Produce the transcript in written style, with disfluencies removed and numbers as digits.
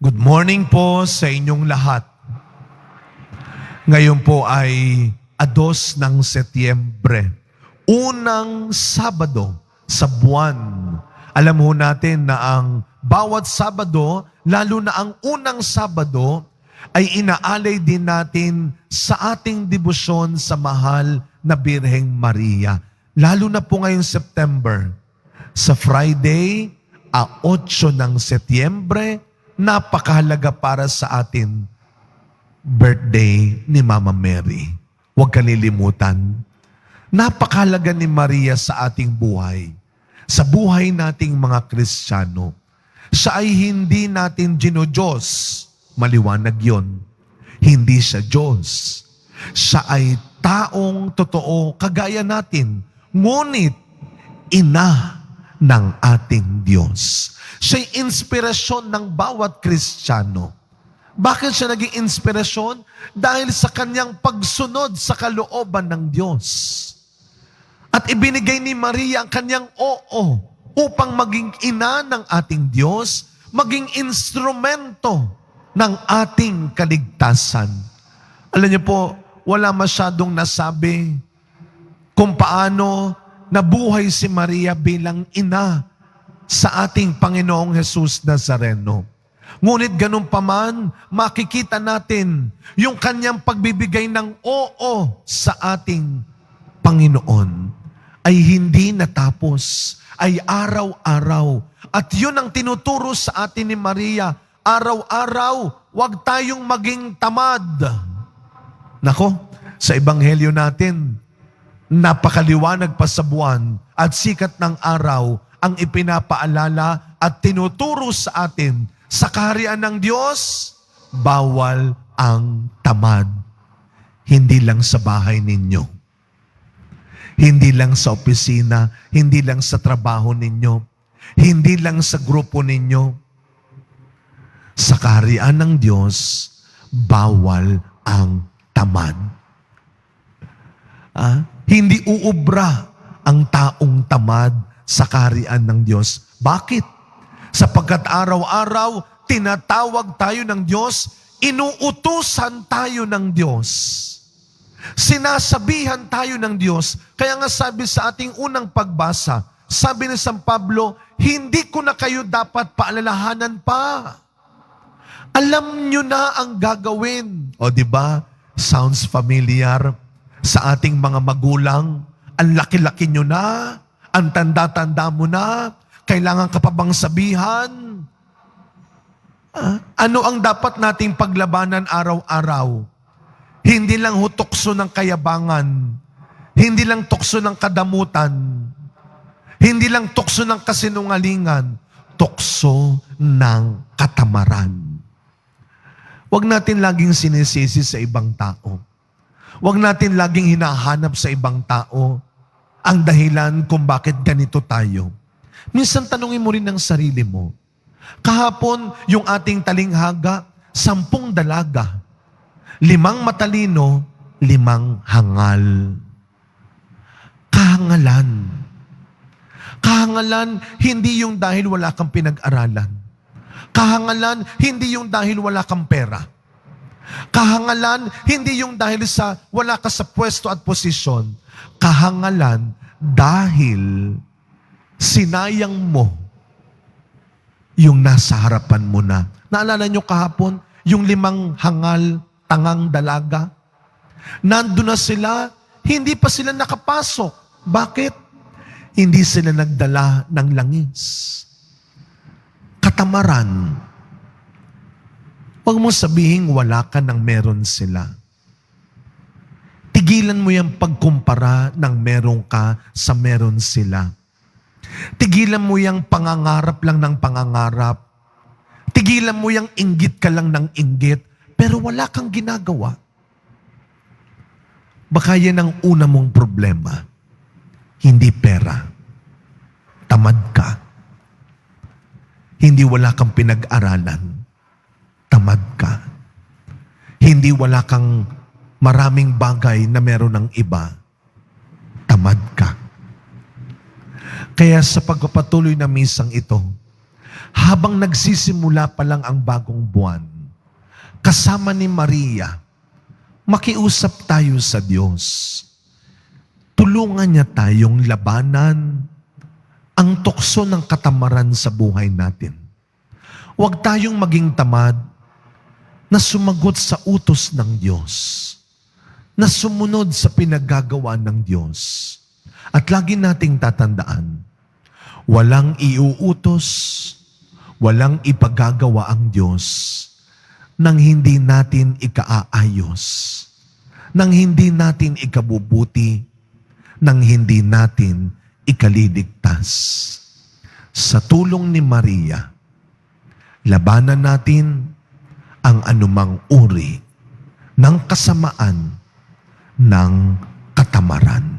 Good morning po sa inyong lahat. Ngayon po ay 2 ng Setyembre, unang Sabado sa buwan. Alam ho natin na ang bawat Sabado, lalo na ang unang Sabado, ay inaalay din natin sa ating debosyon sa mahal na Birheng Maria. Lalo na po ngayong September, sa Friday, 8 ng Setyembre, napakahalaga para sa atin, birthday ni Mama Mary. Huwag kalilimutan. Napakahalaga ni Maria sa ating buhay. Sa buhay nating mga Kristiyano. Siya ay hindi natin ginodiyos. Maliwanag yon. Hindi siya Diyos. Siya ay taong totoo, kagaya natin. Ngunit, ina ng ating Diyos. Siya'y inspirasyon ng bawat Kristiyano. Bakit siya naging inspirasyon? Dahil sa kanyang pagsunod sa kalooban ng Diyos. At ibinigay ni Maria ang kanyang oo upang maging ina ng ating Diyos, maging instrumento ng ating kaligtasan. Alam niyo po, wala masyadong nasabi kung paano nabuhay si Maria bilang ina sa ating Panginoong Jesus Nazareno. Ngunit ganun pa man, makikita natin yung kanyang pagbibigay ng oo sa ating Panginoon ay hindi natapos, ay araw-araw. At yun ang tinuturo sa atin ni Maria, araw-araw, huwag tayong maging tamad. Nako, sa Ebanghelyo natin, napakaliwanag pa sa buwan at sikat ng araw ang ipinapaalala at tinuturo sa atin sa kaharian ng Diyos, bawal ang tamad. Hindi lang sa bahay ninyo. Hindi lang sa opisina, hindi lang sa trabaho ninyo, hindi lang sa grupo ninyo. Sa kaharian ng Diyos, bawal ang tamad. Hindi uubra ang taong tamad sa kaharian ng Diyos. Bakit? Sapagkat araw-araw, tinatawag tayo ng Diyos, inuutusan tayo ng Diyos. Sinasabihan tayo ng Diyos. Kaya nga sabi sa ating unang pagbasa, sabi ni San Pablo, hindi ko na kayo dapat paalalahanan pa. Alam nyo na ang gagawin. O di ba? Sounds familiar sa ating mga magulang. Ang laki-laki nyo na, ang tanda-tanda mo na, kailangan ka pa bang sabihan? Ano ang dapat nating paglabanan araw-araw? Hindi lang tukso ng kayabangan, hindi lang tukso ng kadamutan, hindi lang tukso ng kasinungalingan, tukso ng katamaran. Huwag natin laging sinisisi sa ibang tao. Huwag natin laging hinahanap sa ibang tao ang dahilan kung bakit ganito tayo. Minsan tanungin mo rin ang sarili mo. Kahapon, yung ating talinghaga, 10 dalaga, 5 matalino, 5 hangal. Kahangalan. Kahangalan, hindi yung dahil wala kang pinag-aralan. Kahangalan, hindi yung dahil wala kang pera. Kahangalan, hindi yung dahil sa wala ka sa pwesto at posisyon. Kahangalan, dahil sinayang mo yung nasa harapan mo na. Naalala nyo kahapon, yung 5 hangal, tangang dalaga? Nandun na sila, hindi pa sila nakapasok. Bakit? Hindi sila nagdala ng langis. Katamaran. Huwag mo sabihin wala ka nang meron sila. Tigilan mo yung pagkumpara ng meron ka sa meron sila. Tigilan mo yung pangangarap lang ng pangangarap. Tigilan mo yung inggit ka lang ng inggit, pero wala kang ginagawa. Baka yan ang una mong problema. Hindi pera. Tamad ka. Hindi wala kang pinag-aralan. Tamad ka. Hindi wala kang maraming bagay na meron ng iba. Tamad ka. Kaya sa pagpapatuloy na misang ito, habang nagsisimula pa lang ang bagong buwan, kasama ni Maria, makiusap tayo sa Diyos. Tulungan niya tayong labanan ang tukso ng katamaran sa buhay natin. Huwag tayong maging tamad na sumagot sa utos ng Diyos, na sumunod sa pinaggagawa ng Diyos. At lagi nating tatandaan, walang iuutos, walang ipagagawa ang Diyos nang hindi natin ikaayos, nang hindi natin ikabubuti, nang hindi natin ikaliligtas. Sa tulong ni Maria, labanan natin ang anumang uri ng kasamaan ng katamaran.